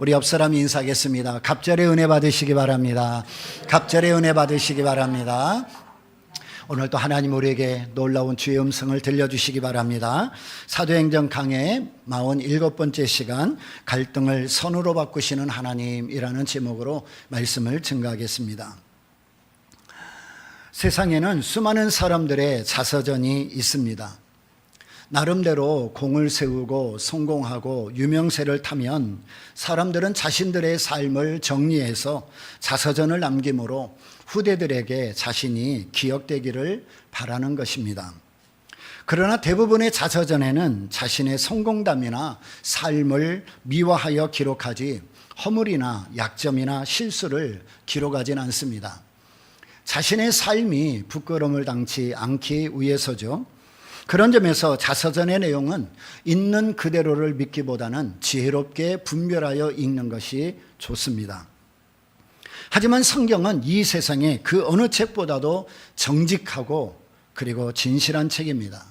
우리 옆 사람 인사하겠습니다. 갑절의 은혜 받으시기 바랍니다. 갑절의 은혜 받으시기 바랍니다. 오늘도 하나님 우리에게 놀라운 주의 음성을 들려주시기 바랍니다. 사도행전 강해 47번째 시간, 갈등을 선으로 바꾸시는 하나님이라는 제목으로 말씀을 증거하겠습니다. 세상에는 수많은 사람들의 자서전이 있습니다. 나름대로 공을 세우고 성공하고 유명세를 타면 사람들은 자신들의 삶을 정리해서 자서전을 남김으로 후대들에게 자신이 기억되기를 바라는 것입니다. 그러나 대부분의 자서전에는 자신의 성공담이나 삶을 미화하여 기록하지 허물이나 약점이나 실수를 기록하진 않습니다. 자신의 삶이 부끄러움을 당치 않기 위해서죠. 그런 점에서 자서전의 내용은 있는 그대로를 믿기보다는 지혜롭게 분별하여 읽는 것이 좋습니다. 하지만 성경은 이 세상에 그 어느 책보다도 정직하고 그리고 진실한 책입니다.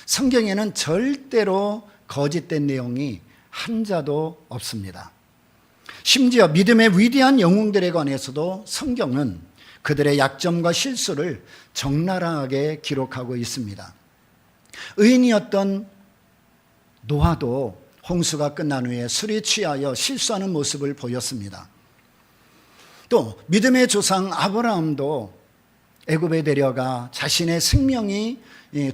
성경에는 절대로 거짓된 내용이 한자도 없습니다. 심지어 믿음의 위대한 영웅들에 관해서도 성경은 그들의 약점과 실수를 적나라하게 기록하고 있습니다. 의인이었던 노아도 홍수가 끝난 후에 술에 취하여 실수하는 모습을 보였습니다. 또 믿음의 조상 아브라함도 애굽에 데려가 자신의 생명이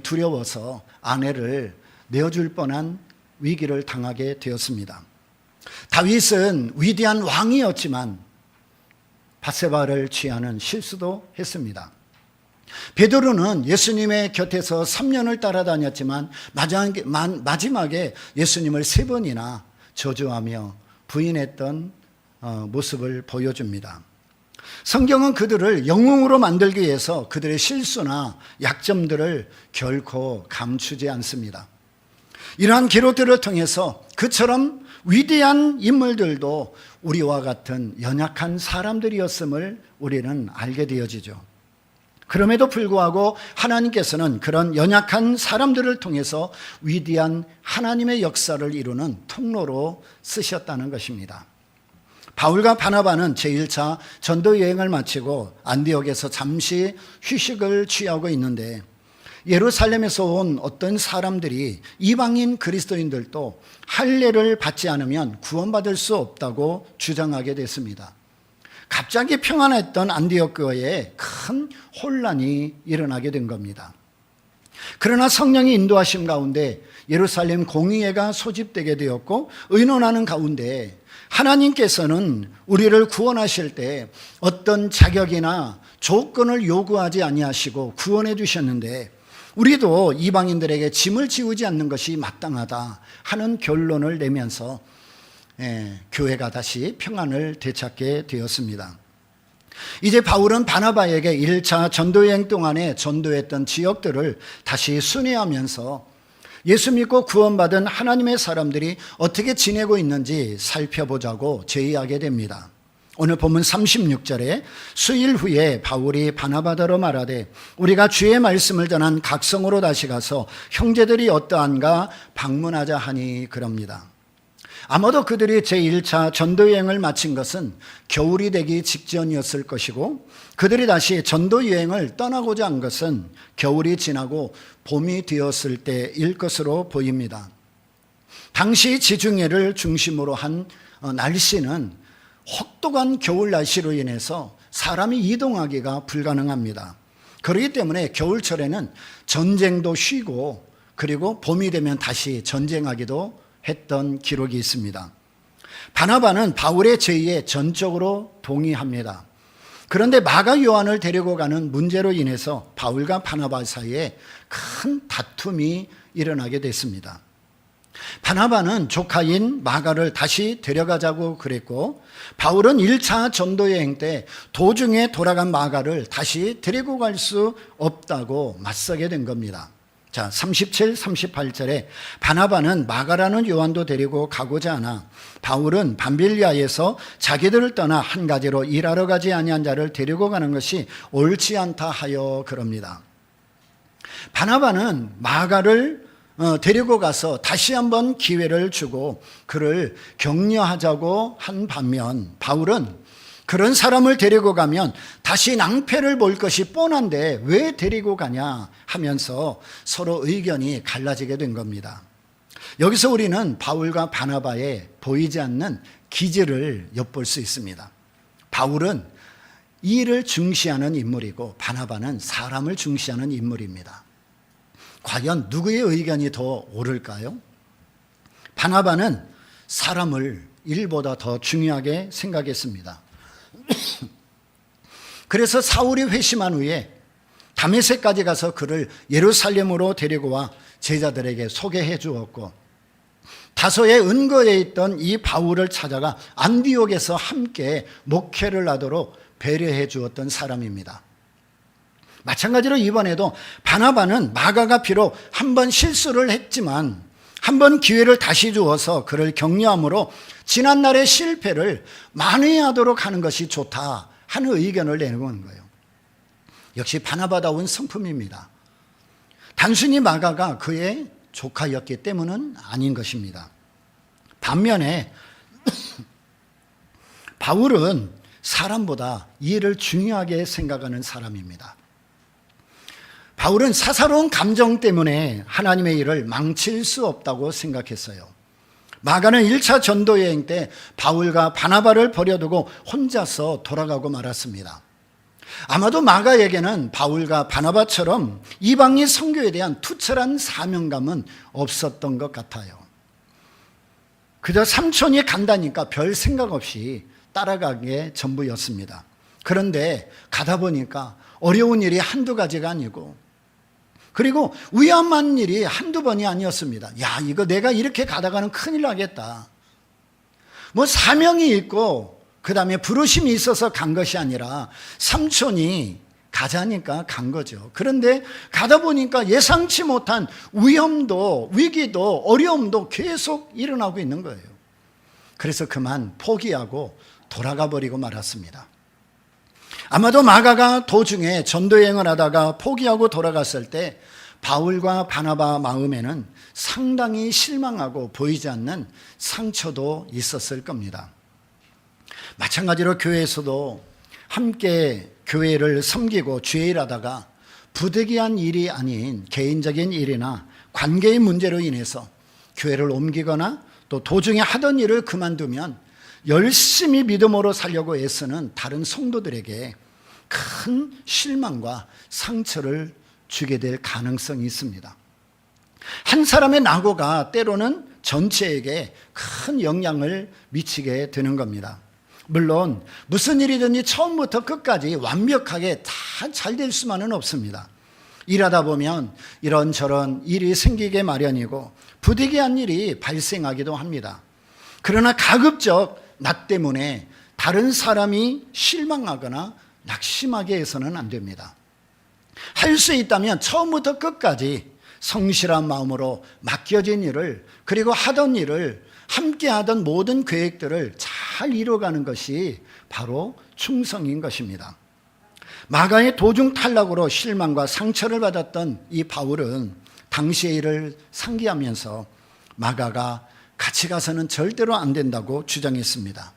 두려워서 아내를 내어줄 뻔한 위기를 당하게 되었습니다. 다윗은 위대한 왕이었지만 밧세바를 취하는 실수도 했습니다. 베드로는 예수님의 곁에서 3년을 따라다녔지만 마지막에 예수님을 3번이나 저주하며 부인했던 모습을 보여줍니다. 성경은 그들을 영웅으로 만들기 위해서 그들의 실수나 약점들을 결코 감추지 않습니다. 이러한 기록들을 통해서 그처럼 위대한 인물들도 우리와 같은 연약한 사람들이었음을 우리는 알게 되어지죠. 그럼에도 불구하고 하나님께서는 그런 연약한 사람들을 통해서 위대한 하나님의 역사를 이루는 통로로 쓰셨다는 것입니다. 바울과 바나바는 제1차 전도 여행을 마치고 안디옥에서 잠시 휴식을 취하고 있는데 예루살렘에서 온 어떤 사람들이 이방인 그리스도인들도 할례를 받지 않으면 구원받을 수 없다고 주장하게 됐습니다. 갑자기 평안했던 안디옥 교회에 큰 혼란이 일어나게 된 겁니다. 그러나 성령의 인도하심 가운데 예루살렘 공의회가 소집되게 되었고 의논하는 가운데 하나님께서는 우리를 구원하실 때 어떤 자격이나 조건을 요구하지 아니하시고 구원해 주셨는데 우리도 이방인들에게 짐을 지우지 않는 것이 마땅하다 하는 결론을 내면서 교회가 다시 평안을 되찾게 되었습니다. 이제 바울은 바나바에게 1차 전도여행 동안에 전도했던 지역들을 다시 순회하면서 예수 믿고 구원받은 하나님의 사람들이 어떻게 지내고 있는지 살펴보자고 제의하게 됩니다. 오늘 본문 36절에 수일 후에 바울이 바나바더러 말하되 우리가 주의 말씀을 전한 각성으로 다시 가서 형제들이 어떠한가 방문하자 하니 그럽니다. 아마도 그들이 제1차 전도여행을 마친 것은 겨울이 되기 직전이었을 것이고 그들이 다시 전도여행을 떠나고자 한 것은 겨울이 지나고 봄이 되었을 때일 것으로 보입니다. 당시 지중해를 중심으로 한 날씨는 혹독한 겨울 날씨로 인해서 사람이 이동하기가 불가능합니다. 그렇기 때문에 겨울철에는 전쟁도 쉬고 그리고 봄이 되면 다시 전쟁하기도 했던 기록이 있습니다. 바나바는 바울의 제의에 전적으로 동의합니다. 그런데 마가 요한을 데리고 가는 문제로 인해서 바울과 바나바 사이에 큰 다툼이 일어나게 됐습니다. 바나바는 조카인 마가를 다시 데려가자고 그랬고 바울은 1차 전도여행 때 도중에 돌아간 마가를 다시 데리고 갈 수 없다고 맞서게 된 겁니다. 자, 37, 38절에 바나바는 마가라는 요한도 데리고 가고자 하나 바울은 밤빌리아에서 자기들을 떠나 한 가지로 일하러 가지 아니한 자를 데리고 가는 것이 옳지 않다 하여 그럽니다. 바나바는 마가를 데리고 가서 다시 한번 기회를 주고 그를 격려하자고 한 반면 바울은 그런 사람을 데리고 가면 다시 낭패를 볼 것이 뻔한데 왜 데리고 가냐 하면서 서로 의견이 갈라지게 된 겁니다. 여기서 우리는 바울과 바나바의 보이지 않는 기질을 엿볼 수 있습니다. 바울은 일을 중시하는 인물이고 바나바는 사람을 중시하는 인물입니다. 과연 누구의 의견이 더 옳을까요? 바나바는 사람을 일보다 더 중요하게 생각했습니다. 그래서 사울이 회심한 후에 다메섹까지 가서 그를 예루살렘으로 데리고 와 제자들에게 소개해 주었고 다소의 은거에 있던 이 바울을 찾아가 안디옥에서 함께 목회를 하도록 배려해 주었던 사람입니다. 마찬가지로 이번에도 바나바는 마가가 비록 한 번 실수를 했지만 한 번 기회를 다시 주어서 그를 격려함으로 지난날의 실패를 만회하도록 하는 것이 좋다 하는 의견을 내놓은 거예요. 역시 바나바다운 성품입니다. 단순히 마가가 그의 조카였기 때문은 아닌 것입니다. 반면에 바울은 사람보다 일을 중요하게 생각하는 사람입니다. 바울은 사사로운 감정 때문에 하나님의 일을 망칠 수 없다고 생각했어요. 마가는 1차 전도 여행 때 바울과 바나바를 버려두고 혼자서 돌아가고 말았습니다. 아마도 마가에게는 바울과 바나바처럼 이방인 선교에 대한 투철한 사명감은 없었던 것 같아요. 그저 삼촌이 간다니까 별 생각 없이 따라가기에 전부였습니다. 그런데 가다 보니까 어려운 일이 한두 가지가 아니고 그리고 위험한 일이 한두 번이 아니었습니다. 야, 이거 내가 이렇게 가다가는 큰일 나겠다. 뭐 사명이 있고 그 다음에 부르심이 있어서 간 것이 아니라 삼촌이 가자니까 간 거죠. 그런데 가다 보니까 예상치 못한 위험도 위기도 어려움도 계속 일어나고 있는 거예요. 그래서 그만 포기하고 돌아가 버리고 말았습니다. 아마도 마가가 도중에 전도여행을 하다가 포기하고 돌아갔을 때 바울과 바나바 마음에는 상당히 실망하고 보이지 않는 상처도 있었을 겁니다. 마찬가지로 교회에서도 함께 교회를 섬기고 주의 일하다가 부득이한 일이 아닌 개인적인 일이나 관계의 문제로 인해서 교회를 옮기거나 또 도중에 하던 일을 그만두면 열심히 믿음으로 살려고 애쓰는 다른 성도들에게 큰 실망과 상처를 주게 될 가능성이 있습니다. 한 사람의 낙오가 때로는 전체에게 큰 영향을 미치게 되는 겁니다. 물론 무슨 일이든지 처음부터 끝까지 완벽하게 다 잘 될 수만은 없습니다. 일하다 보면 이런저런 일이 생기게 마련이고 부득이한 일이 발생하기도 합니다. 그러나 가급적 나 때문에 다른 사람이 실망하거나 낙심하게 해서는 안 됩니다. 할 수 있다면 처음부터 끝까지 성실한 마음으로 맡겨진 일을 그리고 하던 일을 함께 하던 모든 계획들을 잘 이뤄가는 것이 바로 충성인 것입니다. 마가의 도중 탈락으로 실망과 상처를 받았던 이 바울은 당시의 일을 상기하면서 마가가 같이 가서는 절대로 안 된다고 주장했습니다.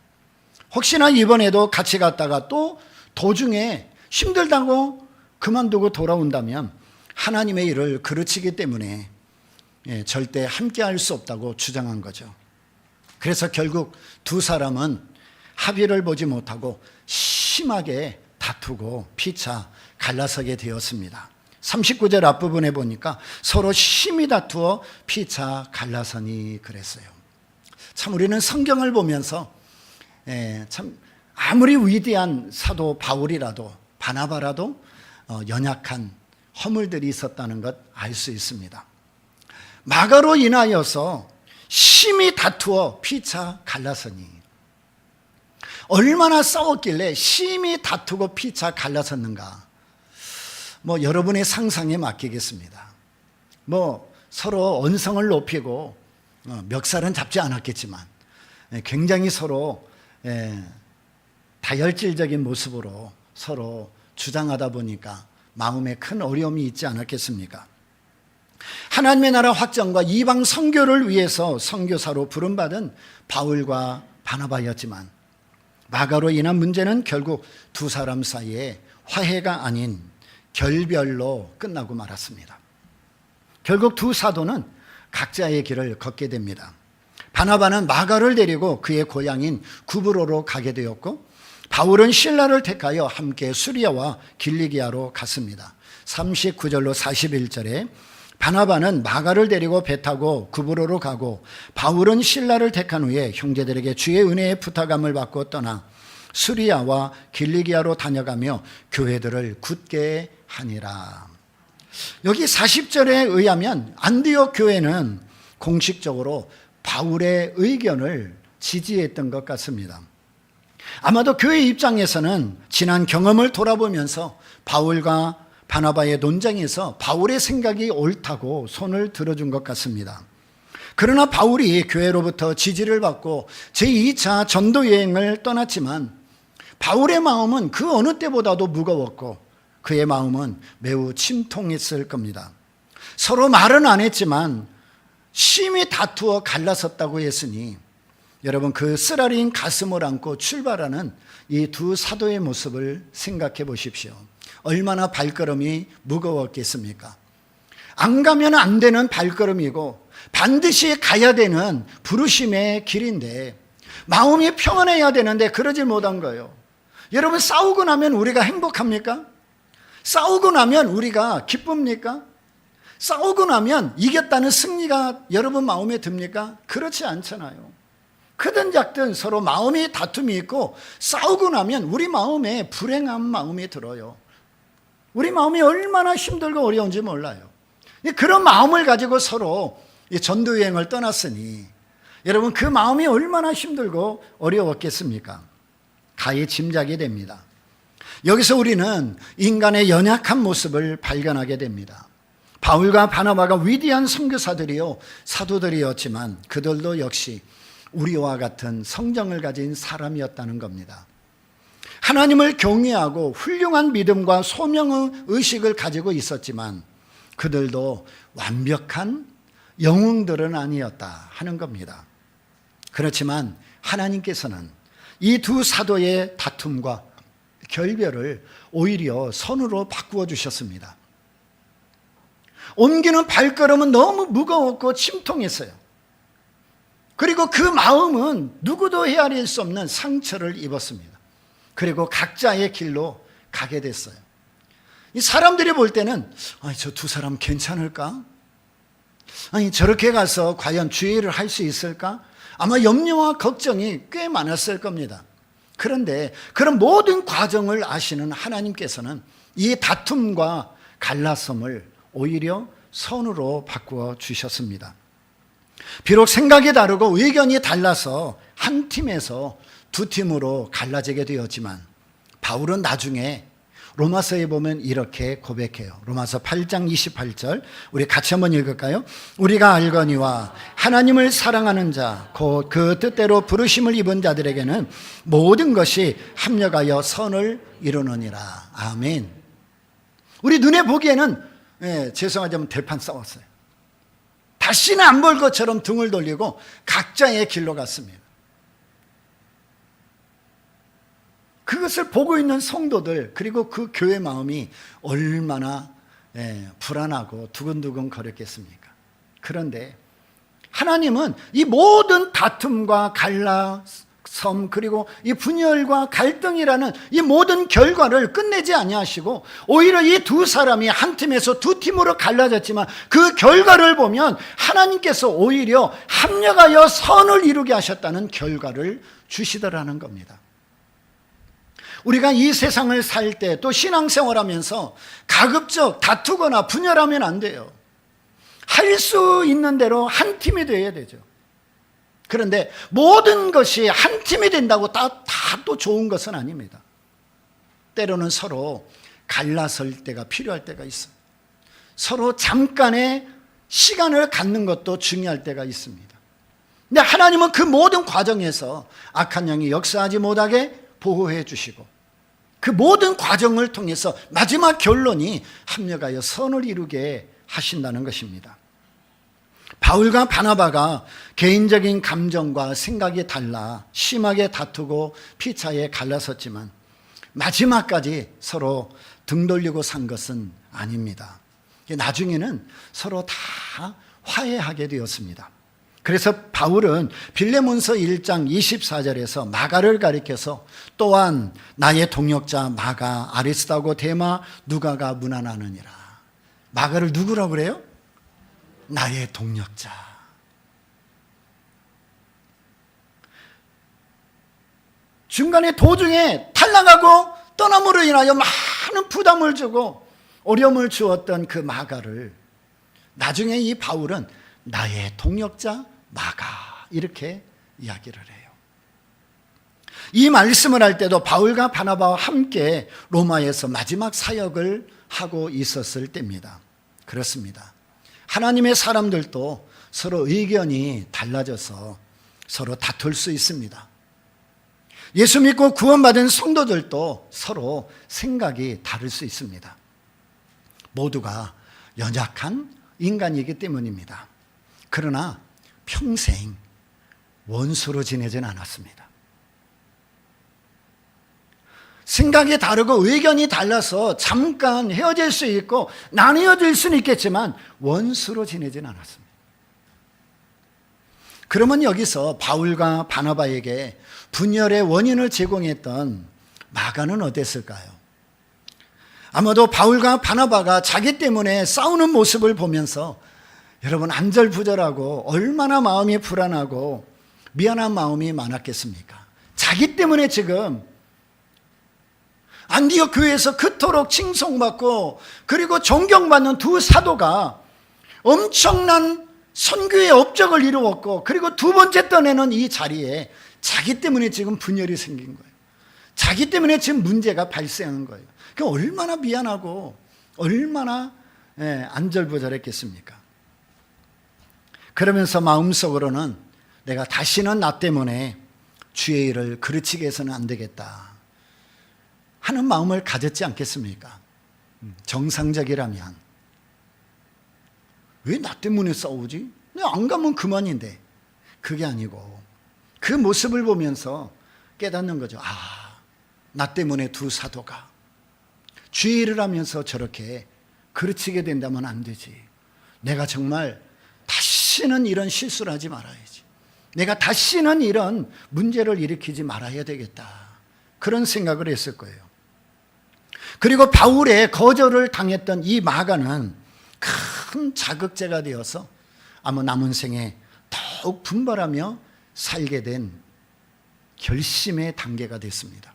혹시나 이번에도 같이 갔다가 또 도중에 힘들다고 그만두고 돌아온다면 하나님의 일을 그르치기 때문에 절대 함께 할 수 없다고 주장한 거죠. 그래서 결국 두 사람은 합의를 보지 못하고 심하게 다투고 피차 갈라서게 되었습니다. 39절 앞부분에 보니까 서로 심히 다투어 피차 갈라서니 그랬어요. 참 우리는 성경을 보면서 참 아무리 위대한 사도 바울이라도 바나바라도 연약한 허물들이 있었다는 것 알 수 있습니다. 마가로 인하여서 심히 다투어 피차 갈라서니 얼마나 싸웠길래 심히 다투고 피차 갈라섰는가? 뭐 여러분의 상상에 맡기겠습니다. 뭐 서로 언성을 높이고 멱살은 잡지 않았겠지만 굉장히 서로 다혈질적인 모습으로 서로 주장하다 보니까 마음에 큰 어려움이 있지 않았겠습니까? 하나님의 나라 확장과 이방 선교를 위해서 선교사로 부름받은 바울과 바나바였지만 마가로 인한 문제는 결국 두 사람 사이에 화해가 아닌 결별로 끝나고 말았습니다. 결국 두 사도는 각자의 길을 걷게 됩니다. 바나바는 마가를 데리고 그의 고향인 구브로로 가게 되었고, 바울은 실라를 택하여 함께 수리아와 길리기아로 갔습니다. 39절로 41절에 바나바는 마가를 데리고 배 타고 구브로로 가고, 바울은 실라를 택한 후에 형제들에게 주의 은혜의 부탁함을 받고 떠나 수리아와 길리기아로 다녀가며 교회들을 굳게 하니라. 여기 40절에 의하면 안디옥 교회는 공식적으로 바울의 의견을 지지했던 것 같습니다. 아마도 교회 입장에서는 지난 경험을 돌아보면서 바울과 바나바의 논쟁에서 바울의 생각이 옳다고 손을 들어준 것 같습니다. 그러나 바울이 교회로부터 지지를 받고 제2차 전도 여행을 떠났지만 바울의 마음은 그 어느 때보다도 무거웠고 그의 마음은 매우 침통했을 겁니다. 서로 말은 안 했지만 심히 다투어 갈라섰다고 했으니 여러분, 그 쓰라린 가슴을 안고 출발하는 이 두 사도의 모습을 생각해 보십시오. 얼마나 발걸음이 무거웠겠습니까? 안 가면 안 되는 발걸음이고 반드시 가야 되는 부르심의 길인데 마음이 평안해야 되는데 그러질 못한 거예요. 여러분, 싸우고 나면 우리가 행복합니까? 싸우고 나면 우리가 기쁩니까? 싸우고 나면 이겼다는 승리가 여러분 마음에 듭니까? 그렇지 않잖아요. 크든 작든 서로 마음이 다툼이 있고 싸우고 나면 우리 마음에 불행한 마음이 들어요. 우리 마음이 얼마나 힘들고 어려운지 몰라요. 그런 마음을 가지고 서로 전도여행을 떠났으니 여러분, 그 마음이 얼마나 힘들고 어려웠겠습니까? 가히 짐작이 됩니다. 여기서 우리는 인간의 연약한 모습을 발견하게 됩니다. 바울과 바나바가 위대한 선교사들이요 사도들이었지만 그들도 역시 우리와 같은 성정을 가진 사람이었다는 겁니다. 하나님을 경외하고 훌륭한 믿음과 소명의 의식을 가지고 있었지만 그들도 완벽한 영웅들은 아니었다 하는 겁니다. 그렇지만 하나님께서는 이 두 사도의 다툼과 결별을 오히려 선으로 바꾸어 주셨습니다. 옮기는 발걸음은 너무 무거웠고 침통했어요. 그리고 그 마음은 누구도 헤아릴 수 없는 상처를 입었습니다. 그리고 각자의 길로 가게 됐어요. 이 사람들이 볼 때는 저 두 사람 괜찮을까? 저렇게 가서 과연 주의를 할 수 있을까? 아마 염려와 걱정이 꽤 많았을 겁니다. 그런데 그런 모든 과정을 아시는 하나님께서는 이 다툼과 갈라섬을 오히려 선으로 바꾸어 주셨습니다. 비록 생각이 다르고 의견이 달라서 한 팀에서 두 팀으로 갈라지게 되었지만 바울은 나중에 로마서에 보면 이렇게 고백해요. 로마서 8장 28절 우리 같이 한번 읽을까요? 우리가 알거니와 하나님을 사랑하는 자 곧 그 뜻대로 부르심을 입은 자들에게는 모든 것이 합력하여 선을 이루느니라. 아멘. 우리 눈에 보기에는 죄송하지만 들판 싸웠어요. 다시는 안 볼 것처럼 등을 돌리고 각자의 길로 갔습니다. 그것을 보고 있는 성도들 그리고 그 교회 마음이 얼마나 불안하고 두근두근 거렸겠습니까? 그런데 하나님은 이 모든 다툼과 갈라섬 그리고 이 분열과 갈등이라는 이 모든 결과를 끝내지 아니하시고 오히려 이 두 사람이 한 팀에서 두 팀으로 갈라졌지만 그 결과를 보면 하나님께서 오히려 합력하여 선을 이루게 하셨다는 결과를 주시더라는 겁니다. 우리가 이 세상을 살 때 또 신앙생활하면서 가급적 다투거나 분열하면 안 돼요. 할 수 있는 대로 한 팀이 되어야 되죠. 그런데 모든 것이 한 팀이 된다고 다 또 좋은 것은 아닙니다. 때로는 서로 갈라설 때가 필요할 때가 있어요. 서로 잠깐의 시간을 갖는 것도 중요할 때가 있습니다. 근데 하나님은 그 모든 과정에서 악한 영이 역사하지 못하게 보호해 주시고 그 모든 과정을 통해서 마지막 결론이 합력하여 선을 이루게 하신다는 것입니다. 바울과 바나바가 개인적인 감정과 생각이 달라 심하게 다투고 피차에 갈라섰지만 마지막까지 서로 등 돌리고 산 것은 아닙니다. 나중에는 서로 다 화해하게 되었습니다. 그래서 바울은 빌레몬서 1장 24절에서 마가를 가리켜서 또한 나의 동역자 마가, 아리스다고 데마, 누가가 문안하느니라. 마가를 누구라고 그래요? 나의 동역자. 중간에 도중에 탈락하고 떠남으로 인하여 많은 부담을 주고 어려움을 주었던 그 마가를 나중에 이 바울은 나의 동역자 마가 이렇게 이야기를 해요. 이 말씀을 할 때도 바울과 바나바와 함께 로마에서 마지막 사역을 하고 있었을 때입니다. 그렇습니다. 하나님의 사람들도 서로 의견이 달라져서 서로 다툴 수 있습니다. 예수 믿고 구원받은 성도들도 서로 생각이 다를 수 있습니다. 모두가 연약한 인간이기 때문입니다. 그러나 평생 원수로 지내진 않았습니다. 생각이 다르고 의견이 달라서 잠깐 헤어질 수 있고 나뉘어질 수는 있겠지만 원수로 지내진 않았습니다. 그러면 여기서 바울과 바나바에게 분열의 원인을 제공했던 마가는 어땠을까요? 아마도 바울과 바나바가 자기 때문에 싸우는 모습을 보면서 여러분 안절부절하고 얼마나 마음이 불안하고 미안한 마음이 많았겠습니까? 자기 때문에 지금 안디옥 교회에서 그토록 칭송받고 그리고 존경받는 두 사도가 엄청난 선교의 업적을 이루었고 그리고 두 번째 떠내는 이 자리에 자기 때문에 지금 분열이 생긴 거예요. 자기 때문에 지금 문제가 발생한 거예요. 그 얼마나 미안하고 얼마나 안절부절했겠습니까? 그러면서 마음속으로는 내가 다시는 나 때문에 주의 일을 그르치게 해서는 안 되겠다 하는 마음을 가졌지 않겠습니까? 정상적이라면 왜 나 때문에 싸우지? 내가 안 가면 그만인데. 그게 아니고 그 모습을 보면서 깨닫는 거죠. 나 때문에 두 사도가 주의 일을 하면서 저렇게 그르치게 된다면 안 되지. 내가 정말 다시는 이런 실수를 하지 말아야지. 내가 다시는 이런 문제를 일으키지 말아야 되겠다. 그런 생각을 했을 거예요. 그리고 바울의 거절을 당했던 이 마가는 큰 자극제가 되어서 아마 남은 생에 더욱 분발하며 살게 된 결심의 단계가 됐습니다.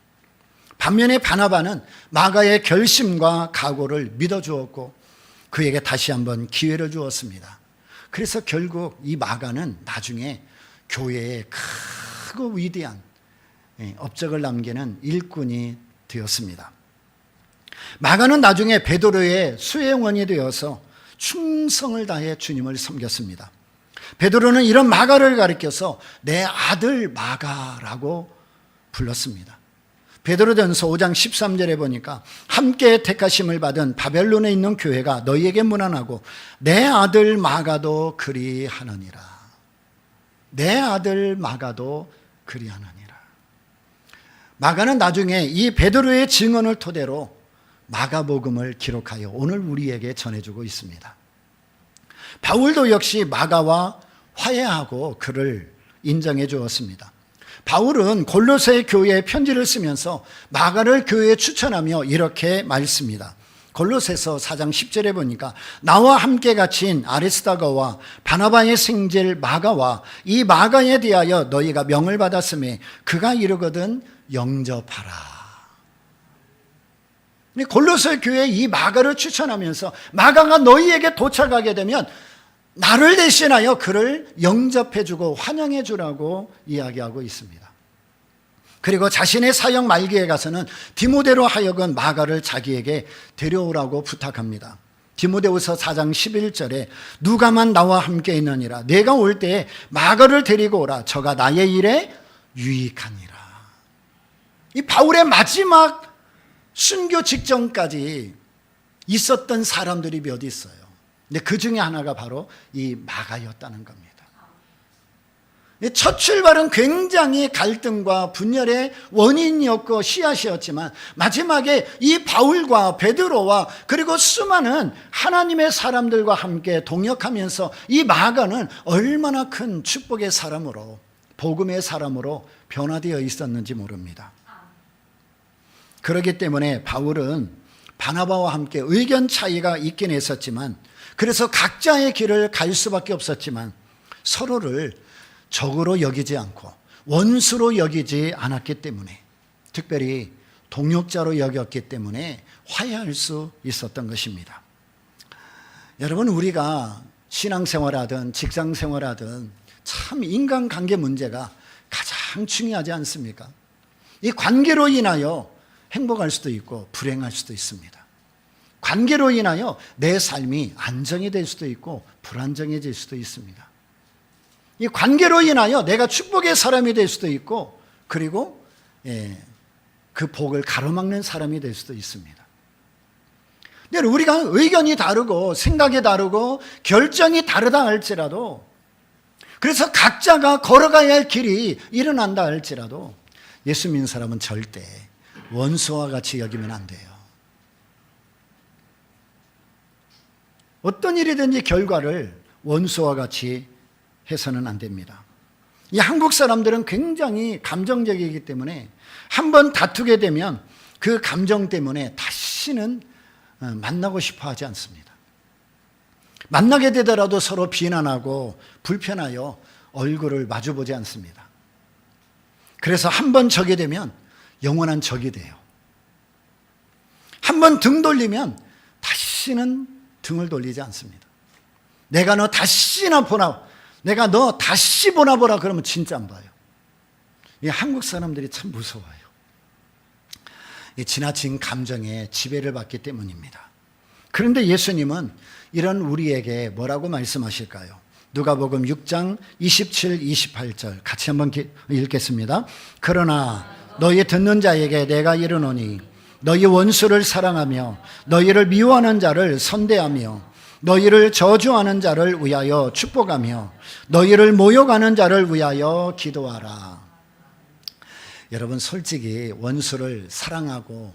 반면에 바나바는 마가의 결심과 각오를 믿어주었고 그에게 다시 한번 기회를 주었습니다. 그래서 결국 이 마가는 나중에 교회에 크고 위대한 업적을 남기는 일꾼이 되었습니다. 마가는 나중에 베드로의 수행원이 되어서 충성을 다해 주님을 섬겼습니다. 베드로는 이런 마가를 가리켜서 내 아들 마가라고 불렀습니다. 베드로전서 5장 13절에 보니까 함께 택하심을 받은 바벨론에 있는 교회가 너희에게 문안하고 내 아들 마가도 그리하느니라. 내 아들 마가도 그리하느니라. 마가는 나중에 이 베드로의 증언을 토대로 마가복음을 기록하여 오늘 우리에게 전해주고 있습니다. 바울도 역시 마가와 화해하고 그를 인정해 주었습니다. 바울은 골로새 교회에 편지를 쓰면서 마가를 교회에 추천하며 이렇게 말씀합니다. 골로새서 4장 10절에 보니까 나와 함께 갇힌 아리스다거와 바나바의 생질 마가와 이 마가에 대하여 너희가 명을 받았음에 그가 이르거든 영접하라. 골로새 교회에 이 마가를 추천하면서 마가가 너희에게 도착하게 되면 나를 대신하여 그를 영접해주고 환영해주라고 이야기하고 있습니다. 그리고 자신의 사역 말기에 가서는 디모데로 하여금 마가를 자기에게 데려오라고 부탁합니다. 디모데후서 4장 11절에 누가만 나와 함께 있느니라. 내가 올 때에 마가를 데리고 오라. 저가 나의 일에 유익하니라. 이 바울의 마지막 순교 직전까지 있었던 사람들이 몇 있어요. 근데 그 중에 하나가 바로 이 마가였다는 겁니다. 첫 출발은 굉장히 갈등과 분열의 원인이었고 씨앗이었지만 마지막에 이 바울과 베드로와 그리고 수많은 하나님의 사람들과 함께 동역하면서 이 마가는 얼마나 큰 축복의 사람으로, 복음의 사람으로 변화되어 있었는지 모릅니다. 그렇기 때문에 바울은 바나바와 함께 의견 차이가 있긴 했었지만, 그래서 각자의 길을 갈 수밖에 없었지만 서로를 적으로 여기지 않고 원수로 여기지 않았기 때문에, 특별히 동역자로 여겼기 때문에 화해할 수 있었던 것입니다. 여러분, 우리가 신앙생활하든 직장생활하든 참 인간관계 문제가 가장 중요하지 않습니까? 이 관계로 인하여 행복할 수도 있고 불행할 수도 있습니다. 관계로 인하여 내 삶이 안정이 될 수도 있고 불안정해질 수도 있습니다. 이 관계로 인하여 내가 축복의 사람이 될 수도 있고, 그리고 그 복을 가로막는 사람이 될 수도 있습니다. 근데 우리가 의견이 다르고 생각이 다르고 결정이 다르다 할지라도, 그래서 각자가 걸어가야 할 길이 일어난다 할지라도 예수 믿는 사람은 절대 원수와 같이 여기면 안 돼요. 어떤 일이든지 결과를 원수와 같이 해서는 안 됩니다. 이 한국 사람들은 굉장히 감정적이기 때문에 한번 다투게 되면 그 감정 때문에 다시는 만나고 싶어 하지 않습니다. 만나게 되더라도 서로 비난하고 불편하여 얼굴을 마주보지 않습니다. 그래서 한번 적이 되면 영원한 적이 돼요. 한번 등 돌리면 다시는 등을 돌리지 않습니다. 내가 너 다시나 보나, 내가 너 다시 보나 보라 그러면 진짜 안 봐요. 이 한국 사람들이 참 무서워요. 이 지나친 감정에 지배를 받기 때문입니다. 그런데 예수님은 이런 우리에게 뭐라고 말씀하실까요? 누가복음 6장 27, 28절 같이 한번 읽겠습니다. 그러나 너희 듣는 자에게 내가 이르노니 너희 원수를 사랑하며 너희를 미워하는 자를 선대하며 너희를 저주하는 자를 위하여 축복하며 너희를 모욕하는 자를 위하여 기도하라. 여러분, 솔직히 원수를 사랑하고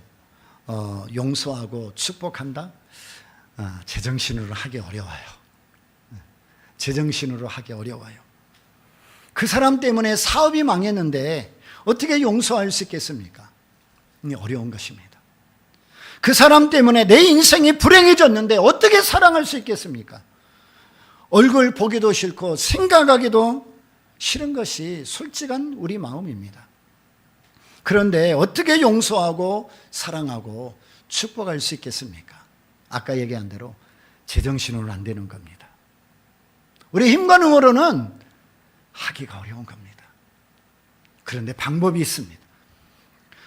용서하고 축복한다? 제정신으로 하기 어려워요. 제정신으로 하기 어려워요. 그 사람 때문에 사업이 망했는데 어떻게 용서할 수 있겠습니까? 어려운 것입니다. 그 사람 때문에 내 인생이 불행해졌는데 어떻게 사랑할 수 있겠습니까? 얼굴 보기도 싫고 생각하기도 싫은 것이 솔직한 우리 마음입니다. 그런데 어떻게 용서하고 사랑하고 축복할 수 있겠습니까? 아까 얘기한 대로 제정신으로는 안 되는 겁니다. 우리 힘과 능으로는 하기가 어려운 겁니다. 그런데 방법이 있습니다.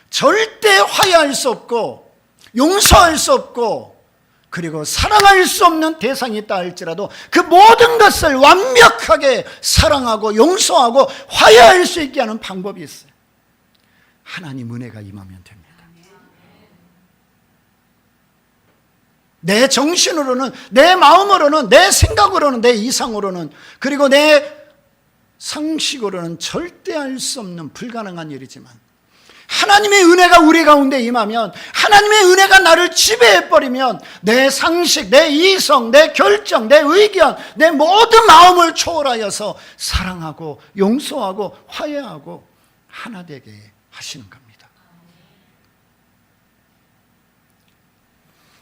절대 화해할 수 없고 용서할 수 없고 그리고 사랑할 수 없는 대상이 있다 할지라도 그 모든 것을 완벽하게 사랑하고 용서하고 화해할 수 있게 하는 방법이 있어요. 하나님 은혜가 임하면 됩니다. 내 정신으로는, 내 마음으로는, 내 생각으로는, 내 이상으로는, 그리고 내 상식으로는 절대 할 수 없는 불가능한 일이지만 하나님의 은혜가 우리 가운데 임하면, 하나님의 은혜가 나를 지배해버리면 내 상식, 내 이성, 내 결정, 내 의견, 내 모든 마음을 초월하여서 사랑하고 용서하고 화해하고 하나 되게 하시는 겁니다.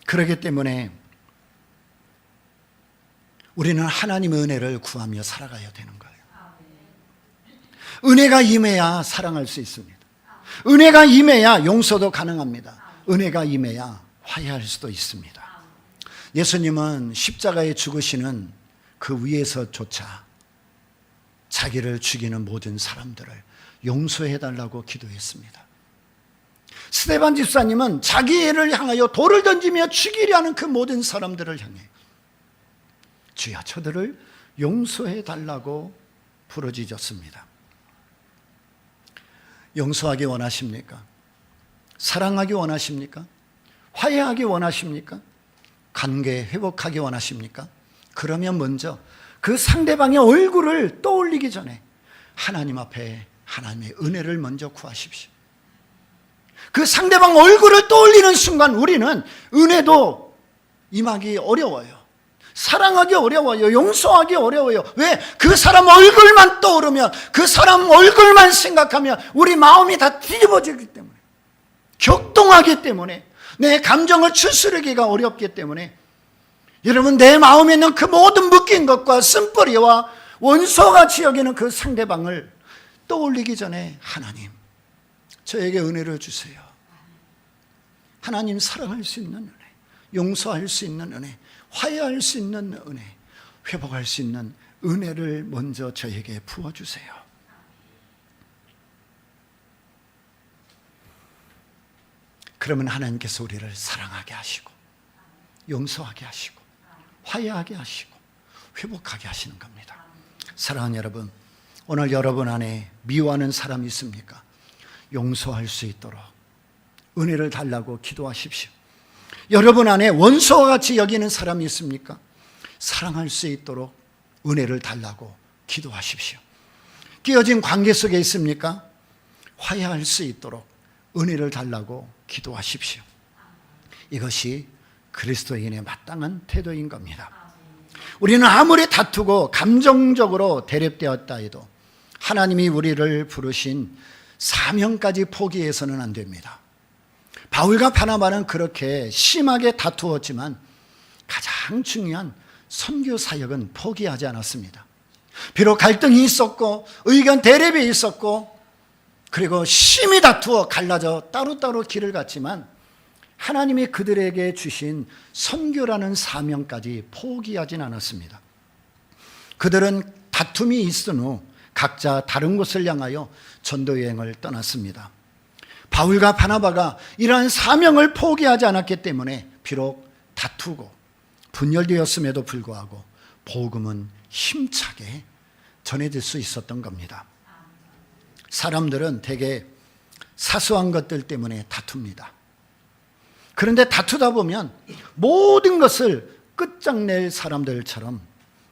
그렇기 때문에 우리는 하나님의 은혜를 구하며 살아가야 되는 거예요. 은혜가 임해야 사랑할 수 있습니다. 은혜가 임해야 용서도 가능합니다. 은혜가 임해야 화해할 수도 있습니다. 예수님은 십자가에 죽으시는 그 위에서조차 자기를 죽이는 모든 사람들을 용서해달라고 기도했습니다. 스데반 집사님은 자기 애를 향하여 돌을 던지며 죽이려 하는 그 모든 사람들을 향해 주여 저들을 용서해달라고 부르짖었습니다. 용서하기 원하십니까? 사랑하기 원하십니까? 화해하기 원하십니까? 관계 회복하기 원하십니까? 그러면 먼저 그 상대방의 얼굴을 떠올리기 전에 하나님 앞에 하나님의 은혜를 먼저 구하십시오. 그 상대방 얼굴을 떠올리는 순간 우리는 은혜도 임하기 어려워요. 사랑하기 어려워요. 용서하기 어려워요. 왜? 그 사람 얼굴만 떠오르면, 그 사람 얼굴만 생각하면 우리 마음이 다 뒤집어지기 때문에, 격동하기 때문에, 내 감정을 추스르기가 어렵기 때문에, 여러분, 내 마음에 있는 그 모든 묶인 것과 쓴뿌리와 원수같이 여기는 그 상대방을 떠올리기 전에 하나님, 저에게 은혜를 주세요. 하나님, 사랑할 수 있는 은혜, 용서할 수 있는 은혜, 화해할 수 있는 은혜, 회복할 수 있는 은혜를 먼저 저에게 부어주세요. 그러면 하나님께서 우리를 사랑하게 하시고, 용서하게 하시고, 화해하게 하시고, 회복하게 하시는 겁니다. 사랑하는 여러분, 오늘 여러분 안에 미워하는 사람이 있습니까? 용서할 수 있도록 은혜를 달라고 기도하십시오. 여러분 안에 원수와 같이 여기는 사람이 있습니까? 사랑할 수 있도록 은혜를 달라고 기도하십시오. 끼어진 관계 속에 있습니까? 화해할 수 있도록 은혜를 달라고 기도하십시오. 이것이 그리스도인의 마땅한 태도인 겁니다. 우리는 아무리 다투고 감정적으로 대립되었다 해도 하나님이 우리를 부르신 사명까지 포기해서는 안 됩니다. 바울과 바나바는 그렇게 심하게 다투었지만 가장 중요한 선교 사역은 포기하지 않았습니다. 비록 갈등이 있었고 의견 대립이 있었고 그리고 심히 다투어 갈라져 따로따로 길을 갔지만 하나님이 그들에게 주신 선교라는 사명까지 포기하진 않았습니다. 그들은 다툼이 있은 후 각자 다른 곳을 향하여 전도 여행을 떠났습니다. 바울과 바나바가 이러한 사명을 포기하지 않았기 때문에 비록 다투고 분열되었음에도 불구하고 복음은 힘차게 전해질 수 있었던 겁니다. 사람들은 대개 사소한 것들 때문에 다툽니다. 그런데 다투다 보면 모든 것을 끝장낼 사람들처럼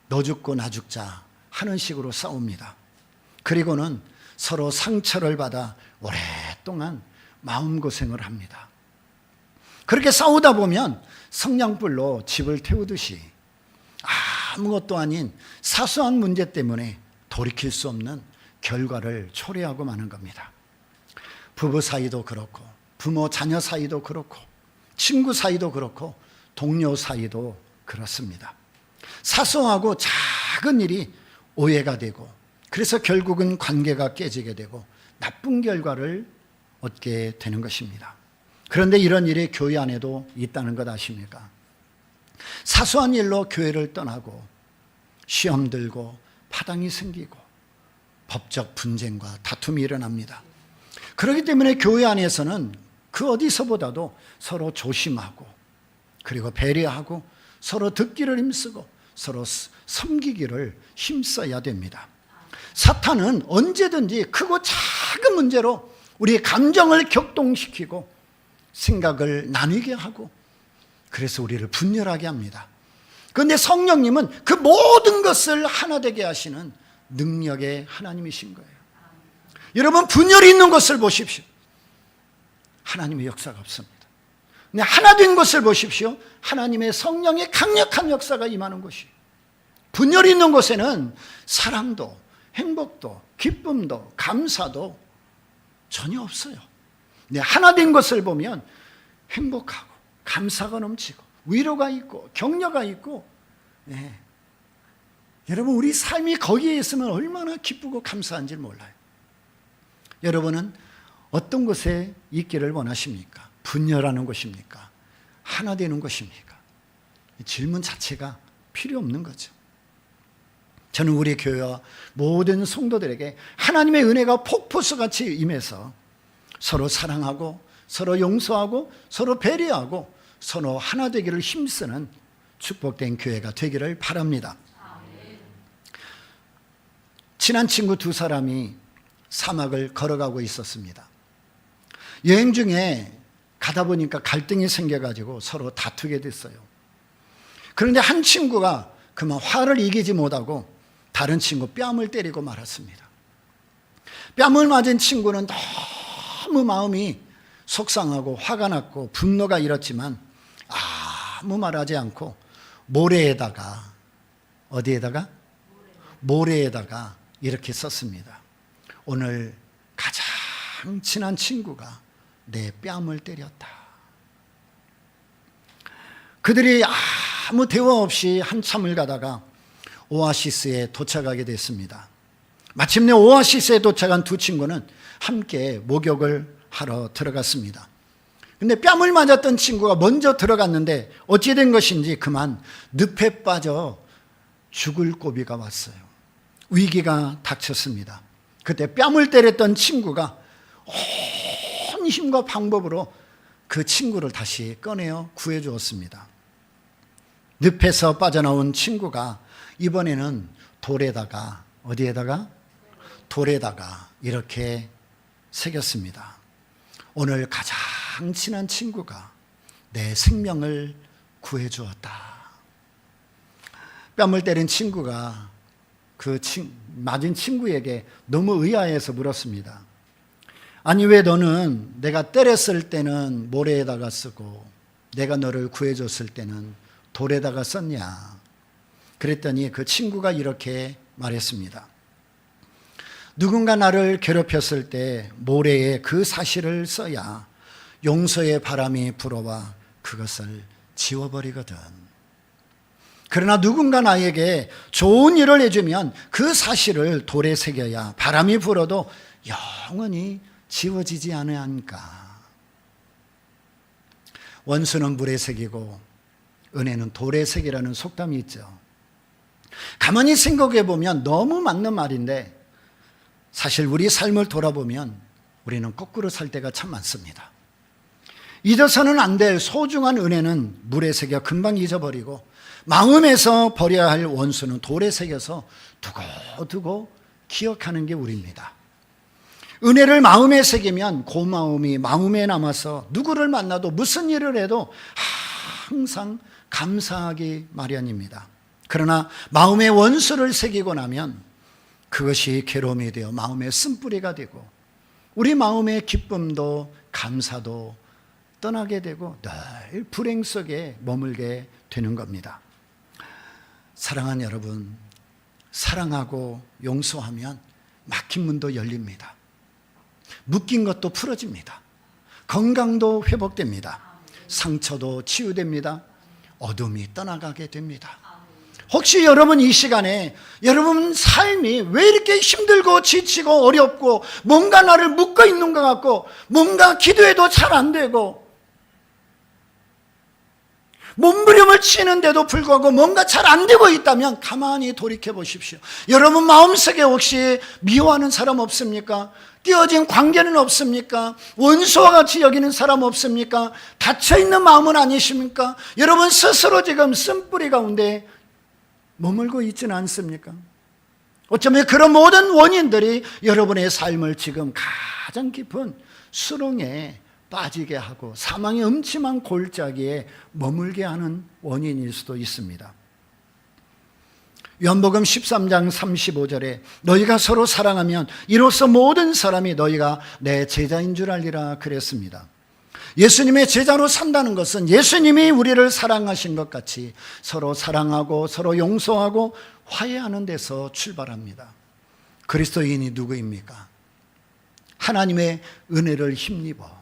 너 죽고 나 죽자 하는 식으로 싸웁니다. 그리고는 서로 상처를 받아 오랫동안 마음고생을 합니다. 그렇게 싸우다 보면 성냥불로 집을 태우듯이 아무것도 아닌 사소한 문제 때문에 돌이킬 수 없는 결과를 초래하고 마는 겁니다. 부부 사이도 그렇고 부모 자녀 사이도 그렇고 친구 사이도 그렇고 동료 사이도 그렇습니다. 사소하고 작은 일이 오해가 되고 그래서 결국은 관계가 깨지게 되고 나쁜 결과를 얻게 되는 것입니다. 그런데 이런 일이 교회 안에도 있다는 것 아십니까? 사소한 일로 교회를 떠나고 시험 들고 파당이 생기고 법적 분쟁과 다툼이 일어납니다. 그렇기 때문에 교회 안에서는 그 어디서보다도 서로 조심하고 그리고 배려하고 서로 듣기를 힘쓰고 서로 섬기기를 힘써야 됩니다. 사탄은 언제든지 크고 작은 문제로 우리의 감정을 격동시키고 생각을 나뉘게 하고 그래서 우리를 분열하게 합니다. 그런데 성령님은 그 모든 것을 하나 되게 하시는 능력의 하나님이신 거예요. 여러분, 분열이 있는 것을 보십시오. 하나님의 역사가 없습니다. 근데 하나 된 것을 보십시오. 하나님의 성령의 강력한 역사가 임하는 것이에요. 분열이 있는 곳에는 사랑도 행복도 기쁨도 감사도 전혀 없어요. 근데 하나 된 것을 보면 행복하고 감사가 넘치고 위로가 있고 격려가 있고 여러분, 우리 삶이 거기에 있으면 얼마나 기쁘고 감사한지 몰라요. 여러분은 어떤 곳에 있기를 원하십니까? 분열하는 것입니까? 하나 되는 것입니까? 질문 자체가 필요 없는 거죠. 저는 우리 교회와 모든 성도들에게 하나님의 은혜가 폭포수같이 임해서 서로 사랑하고 서로 용서하고 서로 배려하고 서로 하나 되기를 힘쓰는 축복된 교회가 되기를 바랍니다. 친한 친구 두 사람이 사막을 걸어가고 있었습니다. 여행 중에 가다 보니까 갈등이 생겨가지고 서로 다투게 됐어요. 그런데 한 친구가 그만 화를 이기지 못하고 다른 친구 뺨을 때리고 말았습니다. 뺨을 맞은 친구는 너무 마음이 속상하고 화가 났고 분노가 일었지만 아무 말하지 않고 모래에다가, 어디에다가? 모래에다가 이렇게 썼습니다. 오늘 가장 친한 친구가 내 뺨을 때렸다. 그들이 아무 대화 없이 한참을 가다가 오아시스에 도착하게 됐습니다. 마침내 오아시스에 도착한 두 친구는 함께 목욕을 하러 들어갔습니다. 근데 뺨을 맞았던 친구가 먼저 들어갔는데 어찌 된 것인지 그만 늪에 빠져 죽을 고비가 왔어요. 위기가 닥쳤습니다. 그때 뺨을 때렸던 친구가 온 힘과 방법으로 그 친구를 다시 꺼내어 구해 주었습니다. 늪에서 빠져나온 친구가 이번에는 돌에다가, 어디에다가? 돌에다가 이렇게 새겼습니다. 오늘 가장 친한 친구가 내 생명을 구해 주었다. 뺨을 때린 친구가 그 맞은 친구에게 너무 의아해서 물었습니다. 아니, 왜 너는 내가 때렸을 때는 모래에다가 쓰고 내가 너를 구해줬을 때는 돌에다가 썼냐? 그랬더니 그 친구가 이렇게 말했습니다. 누군가 나를 괴롭혔을 때 모래에 그 사실을 써야 용서의 바람이 불어와 그것을 지워버리거든. 그러나 누군가 나에게 좋은 일을 해주면 그 사실을 돌에 새겨야 바람이 불어도 영원히 지워지지 않으니까. 원수는 물에 새기고 은혜는 돌에 새기라는 속담이 있죠. 가만히 생각해 보면 너무 맞는 말인데 사실 우리 삶을 돌아보면 우리는 거꾸로 살 때가 참 많습니다. 잊어서는 안 될 소중한 은혜는 물에 새겨 금방 잊어버리고 마음에서 버려야 할 원수는 돌에 새겨서 두고두고 기억하는 게 우리입니다. 은혜를 마음에 새기면 고마움이 마음에 남아서 누구를 만나도 무슨 일을 해도 항상 감사하기 마련입니다. 그러나 마음에 원수를 새기고 나면 그것이 괴로움이 되어 마음의 쓴뿌리가 되고 우리 마음의 기쁨도 감사도 떠나게 되고 늘 불행 속에 머물게 되는 겁니다. 사랑하는 여러분, 사랑하고 용서하면 막힌 문도 열립니다. 묶인 것도 풀어집니다. 건강도 회복됩니다. 상처도 치유됩니다. 어둠이 떠나가게 됩니다. 혹시 여러분 이 시간에 여러분 삶이 왜 이렇게 힘들고 지치고 어렵고 뭔가 나를 묶어 있는 것 같고 뭔가 기도해도 잘 안 되고 몸부림을 치는데도 불구하고 뭔가 잘 안 되고 있다면 가만히 돌이켜 보십시오. 여러분 마음속에 혹시 미워하는 사람 없습니까? 띄어진 관계는 없습니까? 원수와 같이 여기는 사람 없습니까? 닫혀있는 마음은 아니십니까? 여러분 스스로 지금 쓴뿌리 가운데 머물고 있지는 않습니까? 어쩌면 그런 모든 원인들이 여러분의 삶을 지금 가장 깊은 수렁에 빠지게 하고 사망의 음침한 골짜기에 머물게 하는 원인일 수도 있습니다. 요한복음 13장 35절에 너희가 서로 사랑하면 이로써 모든 사람이 너희가 내 제자인 줄 알리라 그랬습니다. 예수님의 제자로 산다는 것은 예수님이 우리를 사랑하신 것 같이 서로 사랑하고 서로 용서하고 화해하는 데서 출발합니다. 그리스도인이 누구입니까? 하나님의 은혜를 힘입어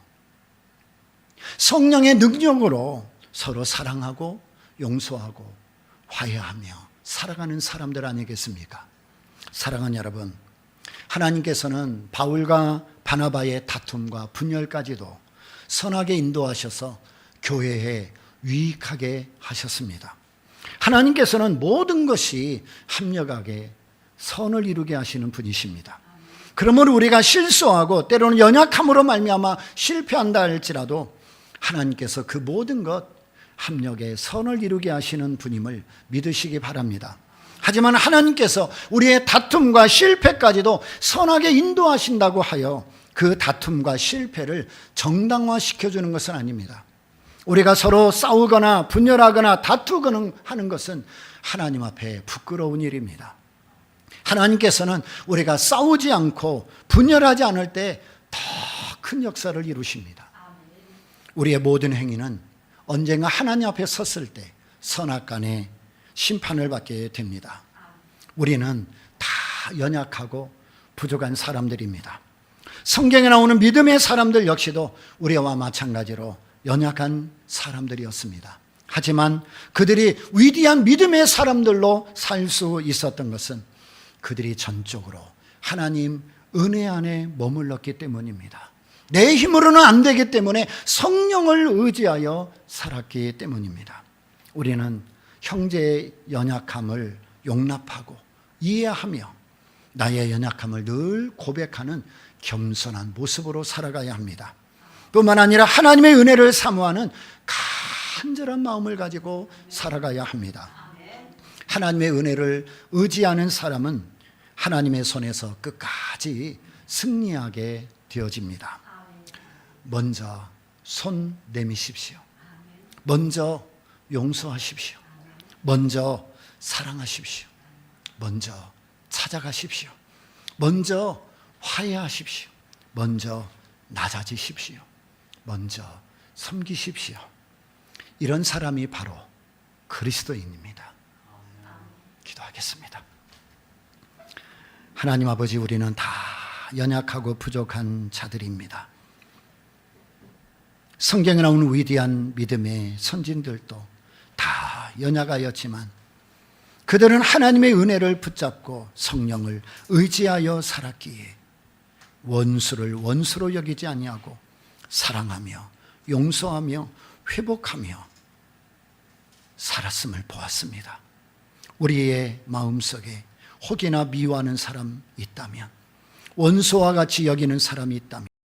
성령의 능력으로 서로 사랑하고 용서하고 화해하며 살아가는 사람들 아니겠습니까? 사랑하는 여러분, 하나님께서는 바울과 바나바의 다툼과 분열까지도 선하게 인도하셔서 교회에 유익하게 하셨습니다. 하나님께서는 모든 것이 합력하게 선을 이루게 하시는 분이십니다. 그러므로 우리가 실수하고 때로는 연약함으로 말미암아 실패한다 할지라도 하나님께서 그 모든 것 합력에 선을 이루게 하시는 분임을 믿으시기 바랍니다. 하지만 하나님께서 우리의 다툼과 실패까지도 선하게 인도하신다고 하여 그 다툼과 실패를 정당화시켜주는 것은 아닙니다. 우리가 서로 싸우거나 분열하거나 다투거나 하는 것은 하나님 앞에 부끄러운 일입니다. 하나님께서는 우리가 싸우지 않고 분열하지 않을 때 더 큰 역사를 이루십니다. 우리의 모든 행위는 언젠가 하나님 앞에 섰을 때 선악간의 심판을 받게 됩니다. 우리는 다 연약하고 부족한 사람들입니다. 성경에 나오는 믿음의 사람들 역시도 우리와 마찬가지로 연약한 사람들이었습니다. 하지만 그들이 위대한 믿음의 사람들로 살 수 있었던 것은 그들이 전적으로 하나님 은혜 안에 머물렀기 때문입니다. 내 힘으로는 안 되기 때문에 성령을 의지하여 살았기 때문입니다. 우리는 형제의 연약함을 용납하고 이해하며 나의 연약함을 늘 고백하는 겸손한 모습으로 살아가야 합니다. 뿐만 아니라 하나님의 은혜를 사모하는 간절한 마음을 가지고 살아가야 합니다. 하나님의 은혜를 의지하는 사람은 하나님의 손에서 끝까지 승리하게 되어집니다. 먼저 손 내미십시오. 먼저 용서하십시오. 먼저 사랑하십시오. 먼저 찾아가십시오. 먼저 화해하십시오. 먼저 낮아지십시오. 먼저 섬기십시오. 이런 사람이 바로 그리스도인입니다. 기도하겠습니다. 하나님 아버지, 우리는 다 연약하고 부족한 자들입니다. 성경에 나오는 위대한 믿음의 선진들도 다 연약하였지만 그들은 하나님의 은혜를 붙잡고 성령을 의지하여 살았기에 원수를 원수로 여기지 아니하고 사랑하며 용서하며 회복하며 살았음을 보았습니다. 우리의 마음속에 혹이나 미워하는 사람 있다면, 원수와 같이 여기는 사람이 있다면